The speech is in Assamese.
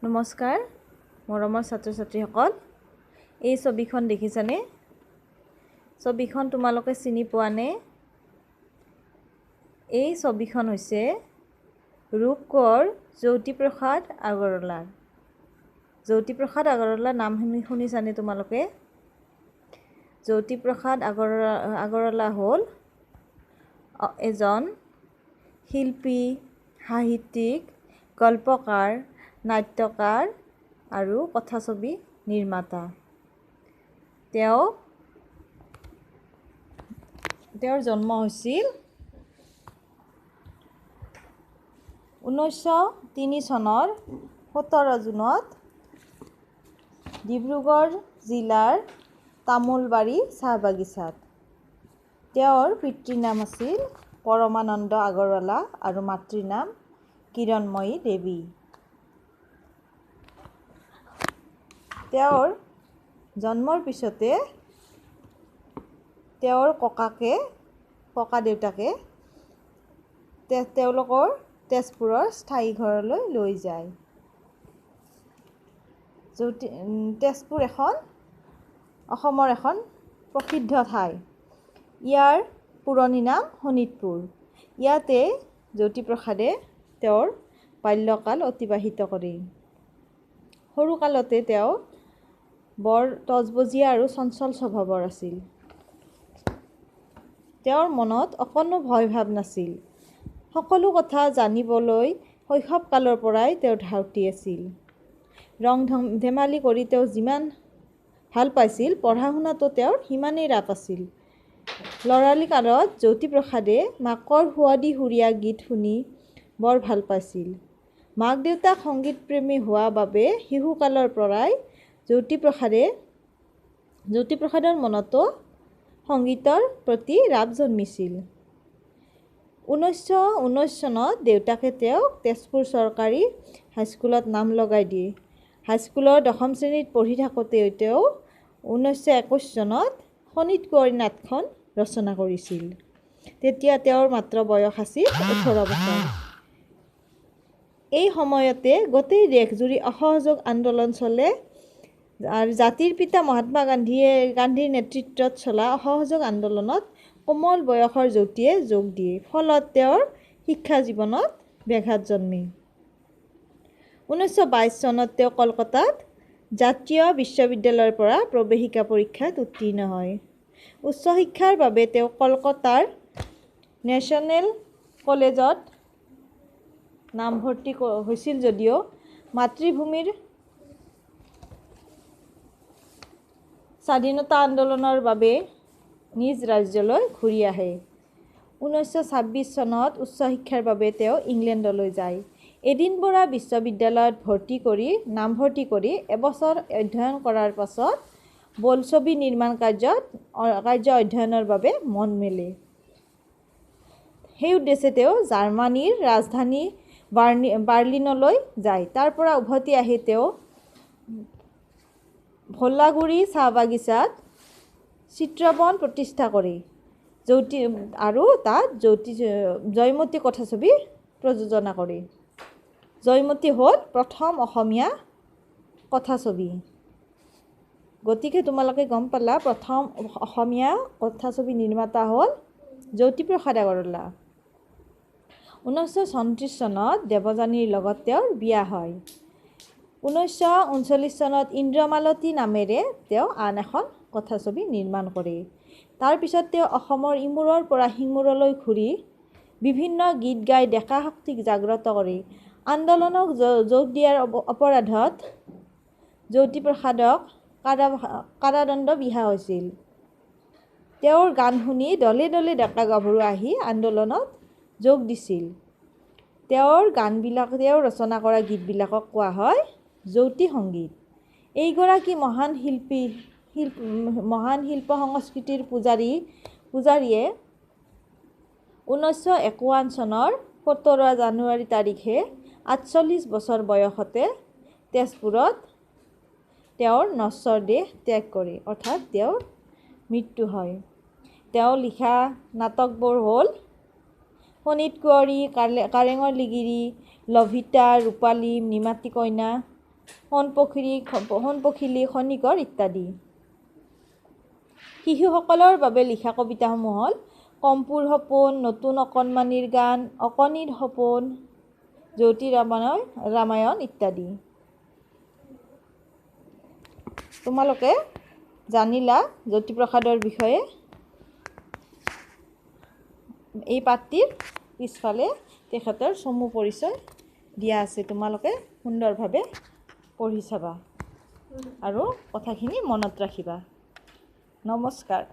নমস্কাৰ মৰমৰ ছাত্ৰ ছাত্ৰীসকল, এই ছবিখন দেখিছানে? ছবিখন তোমালোকে চিনি পোৱানে? এই ছবিখন হৈছে ৰূপকোঁৱৰ জ্যোতিপ্ৰসাদ আগৰৱালাৰ। জ্যোতিপ্ৰসাদ আগৰৱালাৰ নাম শুনিছানে তোমালোকে? জ্যোতিপ্ৰসাদ আগৰৱালা হ'ল এজন শিল্পী, সাহিত্যিক, গল্পকাৰ, নাট্যকাৰ আৰু কথাছবি নিৰ্মাতা। তেওঁৰ জন্ম হৈছিল 1903 চনৰ 17 জুনত ডিব্ৰুগড় জিলাৰ তামোলবাৰী চাহ বাগিচাত। তেওঁৰ পিতৃৰ নাম আছিল পৰমানন্দ আগৰৱালা আৰু মাতৃৰ নাম কিৰণময়ী দেৱী। তেওঁৰ জন্মৰ পিছতে তেওঁৰ ককা দেউতাকে তেওঁলোকৰ তেজপুৰৰ স্থায়ী ঘৰলৈ লৈ যায়। তেজপুৰ অসমৰ এখন প্ৰসিদ্ধ ঠাই। ইয়াৰ পুৰণি নাম শোণিতপুৰ। ইয়াতে জ্যোতিপ্ৰসাদে তেওঁৰ বাল্যকাল অতিবাহিত কৰে। সৰুকালতে তেওঁ বৰ তজবজীয়া আৰু চঞ্চল স্বভাৱৰ আছিল। তেওঁৰ মনত অকণো ভয়ভাৱ নাছিল। সকলো কথা জানিবলৈ শৈশৱকালৰ পৰাই তেওঁ ধাউতি আছিল। ৰং ধেমালি কৰি তেওঁ যিমান ভাল পাইছিল, পঢ়া শুনাতো তেওঁৰ সিমানেই ৰাপ আছিল। ল'ৰালি কালত জ্যোতিপ্ৰসাদে মাকৰ সুৱাদী সুৰীয়া গীত শুনি বৰ ভাল পাইছিল। মাক দেউতাক সংগীতপ্ৰেমী হোৱা বাবে শিশুকালৰ পৰাই জ্যোতিপ্ৰসাদৰ মনতো সংগীতৰ প্ৰতি ৰাপ জন্মিছিল। 1919 চনত দেউতাকে তেওঁক তেজপুৰ চৰকাৰী হাইস্কুলত নাম লগাই দিয়ে। হাইস্কুলৰ 10ম শ্ৰেণীত পঢ়ি থাকোঁতে তেওঁ 1921 চনত শোণিতকুঁৱৰী নাটখন ৰচনা কৰিছিল। তেতিয়া তেওঁৰ মাত্ৰ বয়স আছিল 18 বছৰ। এই সময়তে গোটেই দেশজুৰি অসহযোগ আন্দোলন চলে আৰু জাতিৰ পিতা মহাত্মা গান্ধীৰ নেতৃত্বত চলা অসহযোগ আন্দোলনত কোমল বয়সৰ জ্যোতিয়ে যোগ দিয়ে। ফলত তেওঁৰ শিক্ষা জীৱনত ব্যাঘাত জন্মে। 1922 চনত তেওঁ কলকাতাত জাতীয় বিশ্ববিদ্যালয়ৰ পৰা প্ৰৱেশিকা পৰীক্ষাত উত্তীৰ্ণ হয়। উচ্চ শিক্ষাৰ বাবে তেওঁ কলকাতাৰ নেশ্যনেল কলেজত নামভৰ্তি হৈছিল যদিও মাতৃভূমিৰ স্বাধীনতা আন্দোলনৰ বাবে নিজ ৰাজ্যলৈ ঘূৰি আহে। 1926 চনত উচ্চ শিক্ষাৰ বাবে তেওঁ ইংলেণ্ডলৈ যায়। এডিনবৰা বিশ্ববিদ্যালয়ত নামভৰ্তি কৰি এবছৰ অধ্যয়ন কৰাৰ পাছত বোলছবি নিৰ্মাণ কাৰ্য অধ্যয়নৰ বাবে মন মেলে। সেই উদ্দেশ্যে তেওঁ জাৰ্মানীৰ ৰাজধানী বাৰ্লিনলৈ যায়। তাৰ পৰা উভতি আহি তেওঁ ভোলাগুৰি চাহ বাগিচাত চিত্ৰবন প্ৰতিষ্ঠা কৰে আৰু তাত জয়মতী কথাছবি প্ৰযোজনা কৰে। জয়মতী হ'ল প্ৰথম অসমীয়া কথাছবি। গতিকে তোমালোকে গম পালা, প্ৰথম অসমীয়া কথাছবি নিৰ্মাতা হ'ল জ্যোতিপ্ৰসাদ আগৰৱালা। 1934 চনত দেৱযানীৰ লগত তেওঁৰ বিয়া হয়। 1939 চনত ইন্দ্ৰমালতী নামেৰে তেওঁ আন এখন কথাছবি নিৰ্মাণ কৰে। তাৰ পিছত তেওঁ অসমৰ ইমূৰৰ পৰা সিমূৰলৈ ঘূৰি বিভিন্ন গীত গাই ডেকা শক্তিক জাগ্ৰত কৰে। আন্দোলনক যোগ দিয়াৰ অপৰাধত জ্যোতিপ্ৰসাদক কাৰাদণ্ড বিহা হৈছিল। তেওঁৰ গান শুনি দলে দলে ডেকা গাভৰু আহি আন্দোলনত যোগ দিছিল। তেওঁৰ ৰচনা কৰা গীতবিলাকক কোৱা হয় জ্যোতি সংগীত। এইগৰাকী মহান শিল্প সংস্কৃতিৰ পূজাৰীয়ে 1951 চনৰ 17 জানুৱাৰী তাৰিখে 48 বছৰ বয়সতে তেজপুৰত তেওঁৰ নশ্বৰ দেহ ত্যাগ কৰে, অৰ্থাৎ তেওঁৰ মৃত্যু হয়। তেওঁ লিখা নাটকবোৰ হ'ল শোণিতকুঁৱৰী, কাৰেঙৰ লিগিৰি, লভিতা, ৰূপালী, নিমাতী কইনা, সোণপখিলী, খনিকৰ ইত্যাদি। শিশুসকলৰ বাবে লিখা কবিতাসমূহ হ'ল কম্পুৰ সপোন, নতুন অকণমানিৰ গান, অকণিৰ সপোন, জ্যোতি ৰামায়ণ ইত্যাদি। তোমালোকে জানিলা জ্যোতিপ্ৰসাদৰ বিষয়ে। এই পাঠটিৰ পিছফালে তেখেতৰ চমু পৰিচয় দিয়া আছে, তোমালোকে সুন্দৰভাৱে পঢ়ি চাবা আৰু কথাখিনি মনত ৰাখিবা। নমস্কাৰ।